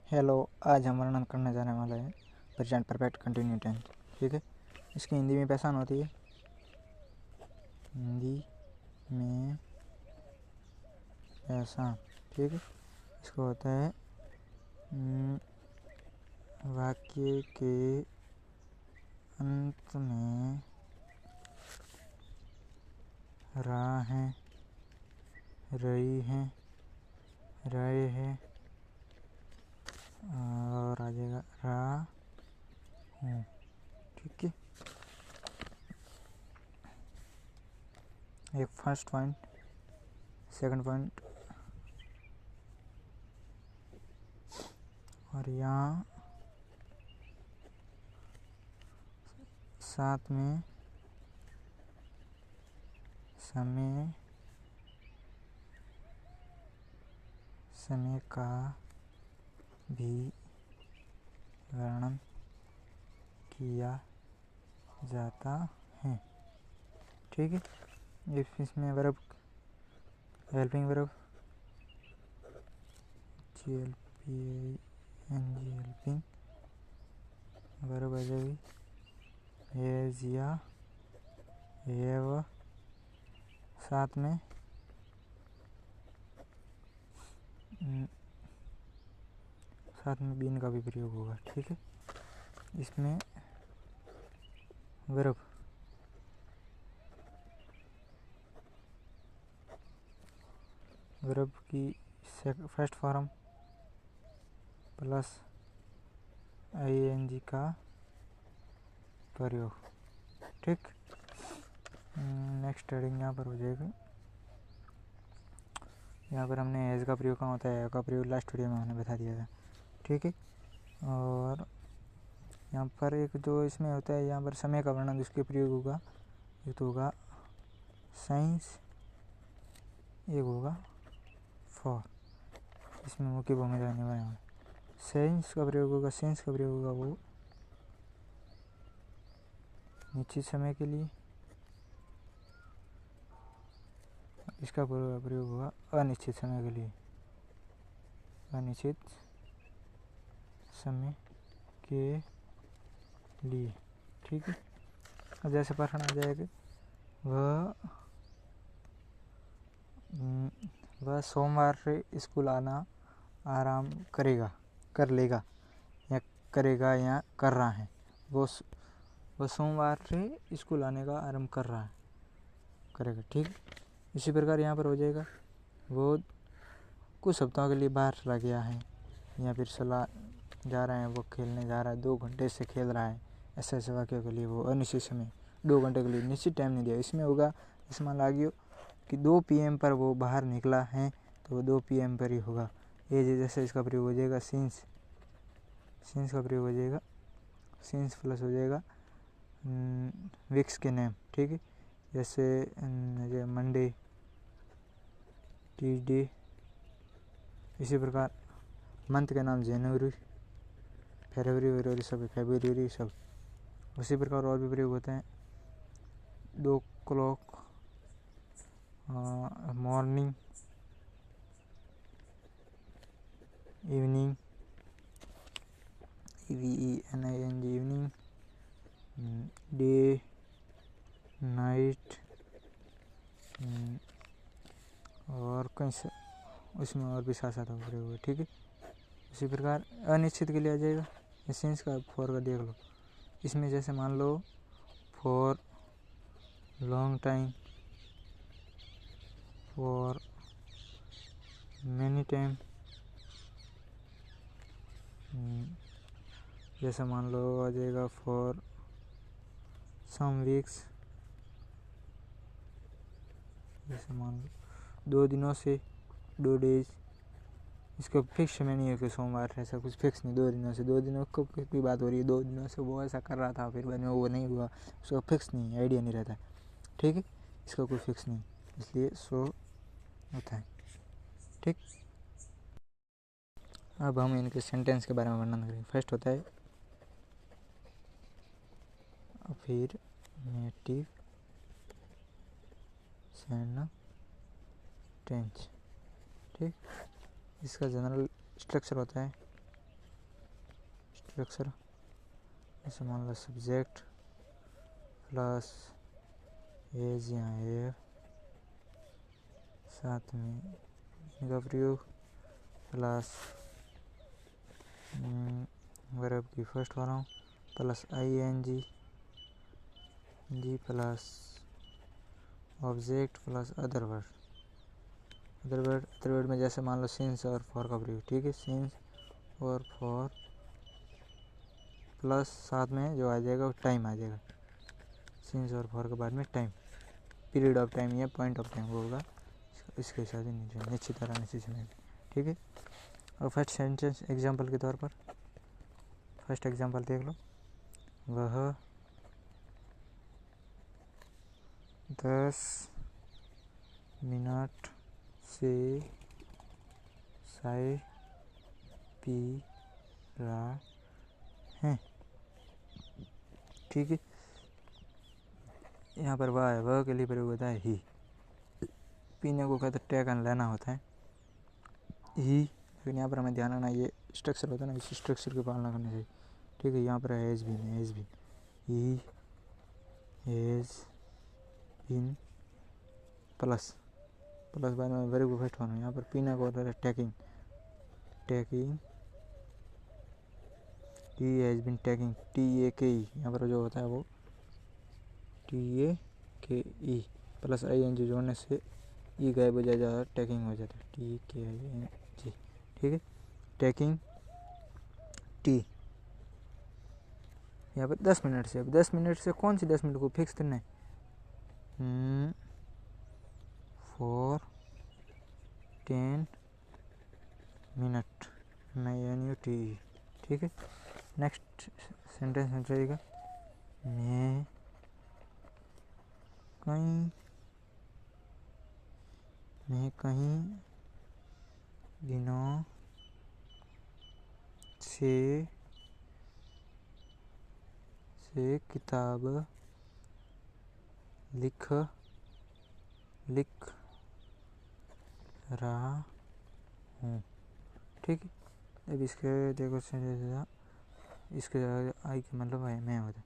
Hello, आज हम वर्णन करने जाने वाले हैं प्रेजेंट परफेक्ट कंटिन्यू टेंस। ठीक है, इसकी हिंदी में पहचान होती है। हिंदी में पहचान, ठीक है, इसको होता है वाक्य के अंत में रहा है, रही है, रहे हैं और आ जाएगा रहा हूँ। ठीक है, एक फर्स्ट पॉइंट, सेकंड पॉइंट, और यहाँ साथ में समय का भी वर्णन किया जाता है। ठीक है, इसमें verb, helping verb GLPING, helping verb आ जाएगी हैज या हैव, साथ में बीन का भी प्रयोग होगा। ठीक है, इसमें वर्ब की फर्स्ट फॉर्म प्लस ING का प्रयोग। ठीक, नेक्स्ट हेडिंग यहाँ पर हो जाएगा। यहाँ पर हमने एज का प्रयोग कहाँ होता है, का प्रयोग लास्ट वीडियो में हमने बता दिया था। ठीक है, और यहाँ पर एक जो इसमें होता है, यहाँ पर समय का वर्णन जिसके प्रयोग होगा, एक तो होगा साइंस, एक होगा फॉर, इसमें मुख्य भूमिका निभाएंगे। साइंस का प्रयोग होगा, साइंस का प्रयोग होगा वो निश्चित समय के लिए, इसका प्रयोग होगा अनिश्चित समय के लिए, अनिश्चित समय के लिए। ठीक है, जैसे प्रश्न आ जाएगा, वह सोमवार से स्कूल आना आराम करेगा, कर लेगा, या करेगा या कर रहा है। वो सोमवार से स्कूल आने का आरंभ कर रहा है, करेगा। ठीक, इसी प्रकार यहाँ पर हो जाएगा, वो कुछ हफ्तों के लिए बाहर चला गया है, या फिर चला जा रहा है, वो खेलने जा रहा है, 2 घंटे से खेल रहा है। ऐसे ऐसे वाक्यों के लिए वो अनिश्चित समय, 2 घंटे के लिए, निश्चित टाइम नहीं दिया। इसमें होगा, इसमें लागियो कि 2 PM पर वो बाहर निकला है, तो वो 2 PM पर ही होगा। ये जैसे इसका प्रयोग हो जाएगा सिंस का प्रयोग हो जाएगा, सिंस प्लस हो जाएगा वीक्स के नेम। ठीक है, जैसे मंडे, ट्यूसडे। इसी प्रकार मंथ के नाम जनवरी, फरवरी सब, फेब्रुअरी सब। उसी प्रकार और भी प्रयोग होते हैं, 2 o'clock, morning, evening, EVENING, evening, day, night, और कहीं से उसमें और भी साथ साथ प्रयोग हुए। ठीक है, इसी प्रकार अनिश्चित के लिए आ जाएगा, सेंस का फॉर का देख लो। इसमें जैसे मान लो for long time, for many time, जैसे मान लो आ जाएगा फॉर सम वीक्स, जैसे मान लो 2 दिनों से, 2 डेज। इसका फिक्स समय नहीं है कि सोमवार है, ऐसा कुछ फिक्स नहीं। 2 दिनों से, 2 दिनों की बात हो रही है, 2 दिनों से वो ऐसा कर रहा था, फिर बाद में वो नहीं हुआ, उसका फिक्स नहीं, आइडिया नहीं रहता। ठीक है, इसका कोई फिक्स नहीं, इसलिए सो होता है। ठीक, अब हम इनके सेंटेंस के बारे में वर्णन करेंगे। फर्स्ट होता है अफर्मेटिव सेंटेंस। ठीक, इसका जनरल स्ट्रक्चर होता है स्ट्रक्चर, जैसे मान लो सब्जेक्ट प्लस एज यहाँ है, साथ में इनका प्रयोग प्लस वर्ब की फर्स्ट फॉर्म प्लस ing जी plus object plus other word में जैसे मान लो सिंस और फॉर का प्रयोग, ठीक है। सिंस और फॉर प्लस साथ में जो आ जाएगा वो टाइम आ जाएगा। सिंस और फॉर के बाद में टाइम, पीरियड ऑफ टाइम या पॉइंट ऑफ टाइम होगा, इसके साथ ही निश्चित तरह से, ठीक है। और फर्स्ट सेंटेंस एग्जांपल के तौर पर फर्स्ट एग्जांपल देख लो। वह 10 मिनट से चाय पी रहा है, ठीक है। यहाँ पर वह है, वह के लिए प्रयोग होता है ही। पीने को कहते टेकन लेना होता है ही, लेकिन यहाँ पर हमें ध्यान रखना ये स्ट्रक्चर होता है ना, इस स्ट्रक्चर की पालना करनी चाहिए, ठीक है। यहाँ पर है has been he has been plus बाद में वर्ब को फर्स्ट फॉर्म। यहाँ पर पीने को होता है taking he has been taking TAKE, यहाँ पर जो होता है वो TAKE प्लस ING जोड़ने से ई गायब हो जाता है, टेकिंग हो जाता है TKING, ठीक है। टेकिंग टी, यहाँ पर 10 मिनट से, अब 10 मिनट से कौन सी 10 मिनट को फिक्स करना है, फॉर 10 मिनट MINUT, ठीक है। नेक्स्ट सेंटेंस हो जाएगा मैं कहीं दिनों से किताब लिख रहा हूँ, ठीक है। अब इसके देखो इसके आई का मतलब है मैं होता है,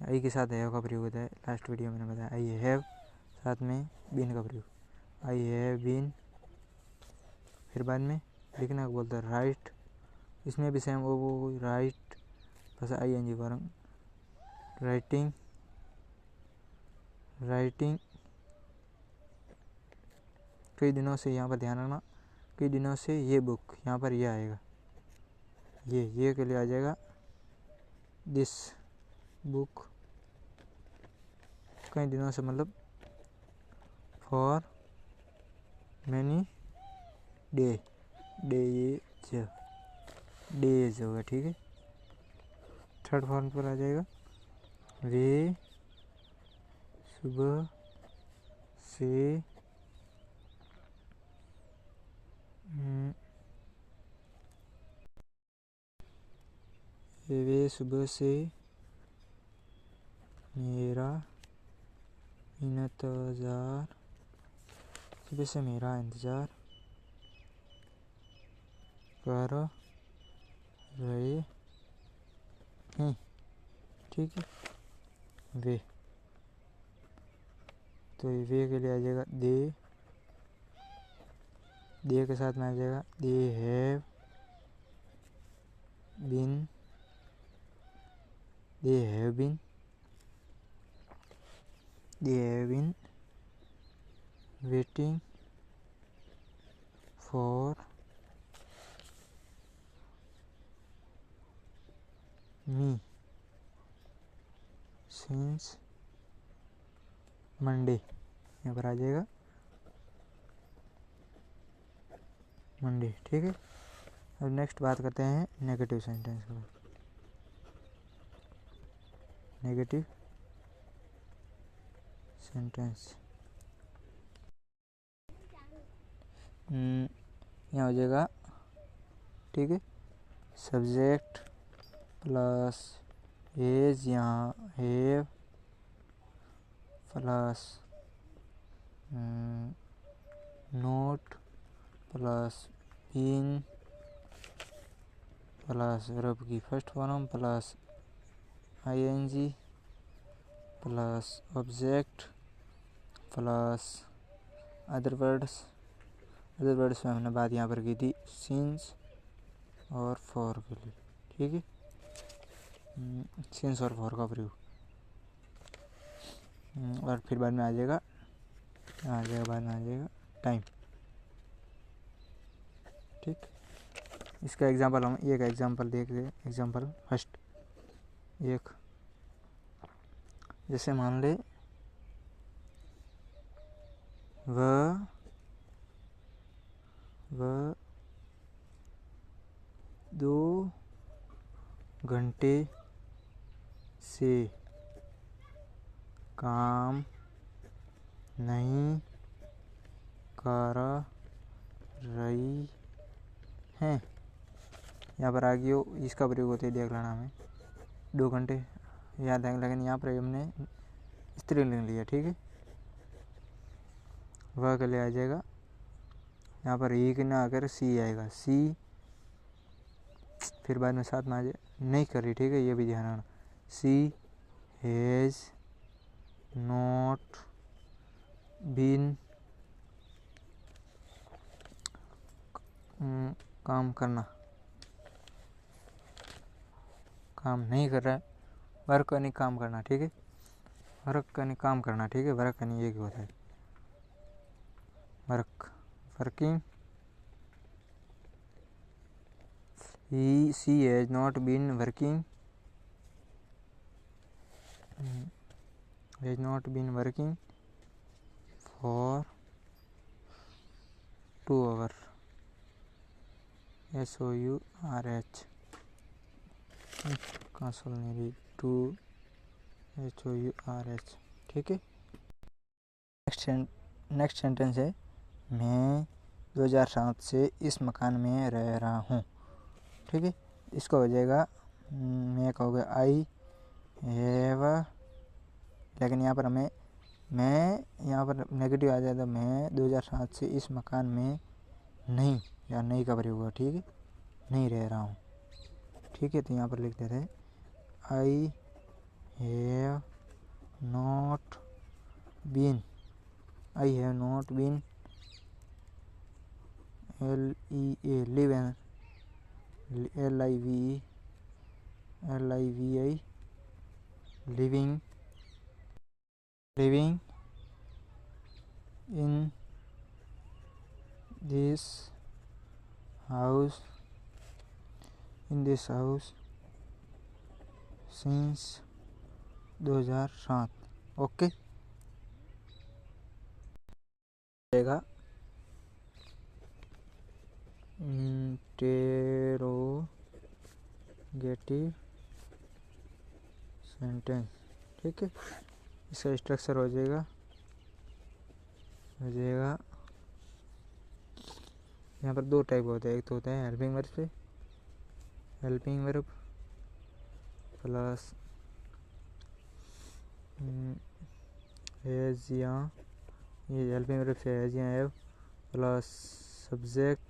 आई के साथ हैव का प्रयोग होता है। लास्ट वीडियो मैंने बताया आई हैव, साथ में बीन का प्रयोग, आई हैव बीन, फिर बाद में लिखना को बोलता है राइट, इसमें भी सेम वो राइट बस ING फॉर्म, राइटिंग कई दिनों से, यहाँ पर ध्यान रखना कई दिनों से ये बुक, यहाँ पर ये आएगा, ये के लिए आ जाएगा दिस बुक, कई दिनों से मतलब फॉर मैनी डेज होगा, ठीक है। थर्ड फॉर्म पर आ जाएगा वे सुबह से मेरा इंतज़ार कर रहे हैं, ठीक है। वे, तो वे के लिए आ जाएगा दे के साथ में आ जाएगा they have been waiting for me since Monday, यहाँ पर आ जाएगा मंडे, ठीक है। अब नेक्स्ट बात करते हैं नेगेटिव सेंटेंस को। नेगेटिव सेंटेंस यहाँ हो जाएगा, ठीक है। सब्जेक्ट प्लस एज यहाँ have plus not plus been plus verb की first form plus ing plus object plus other words में हमने बात यहाँ पर की थी सिंस और फॉर के लिए, ठीक है। सिंस और फॉर का प्रयोग और फिर बाद में आ जाएगा बाद में आ जाएगा टाइम, ठीक। इसका एग्जांपल हम एक एग्जांपल देख रहे हैं। एग्जांपल फर्स्ट एक, जैसे मान ले वह 2 घंटे से काम नहीं कर रही हैं। यहाँ पर आगे इसका प्रयोग होता है देख लेना हमें 2 घंटे याद है, लेकिन यहाँ पर हमने स्त्रीलिंग लिया, ठीक है। वह के लिए आ जाएगा यहाँ पर एक ना आकर सी आएगा, सी फिर बाद में साथ में आ जाए नहीं कर रही, ठीक है, ये भी ध्यान रखना। सी हैज़ नॉट बीन काम करना, काम नहीं कर रहा है, वर्क यानी काम करना, ठीक है। वर्क यानी काम करना, ठीक है। वर्क यानी ये होता है working. She has not been working for 2 hours. SOURH console 2 SOURH, ठीक है। नेक्स्ट सेंटेंस है मैं 2007 से इस मकान में रह रहा हूँ, ठीक है। इसका हो जाएगा मैं कहोगे आई हैव, लेकिन यहाँ पर हमें मैं यहाँ पर नेगेटिव आ जाएगा। मैं 2007 से इस मकान में नहीं या नहीं का प्रयोग हुआ, ठीक है, नहीं रह रहा हूँ, ठीक है। तो यहाँ पर लिख देते हैं I have not been living in this house since 2007, okay. Interrogative sentence, ठीक है। इसका स्ट्रक्चर हो जाएगा यहाँ पर 2 टाइप होते हैं। एक तो होता है हेल्पिंग वर्ब प्लस हैज़ या ये हेल्पिंग वर्ब से हैज़ या हैव प्लस सब्जेक्ट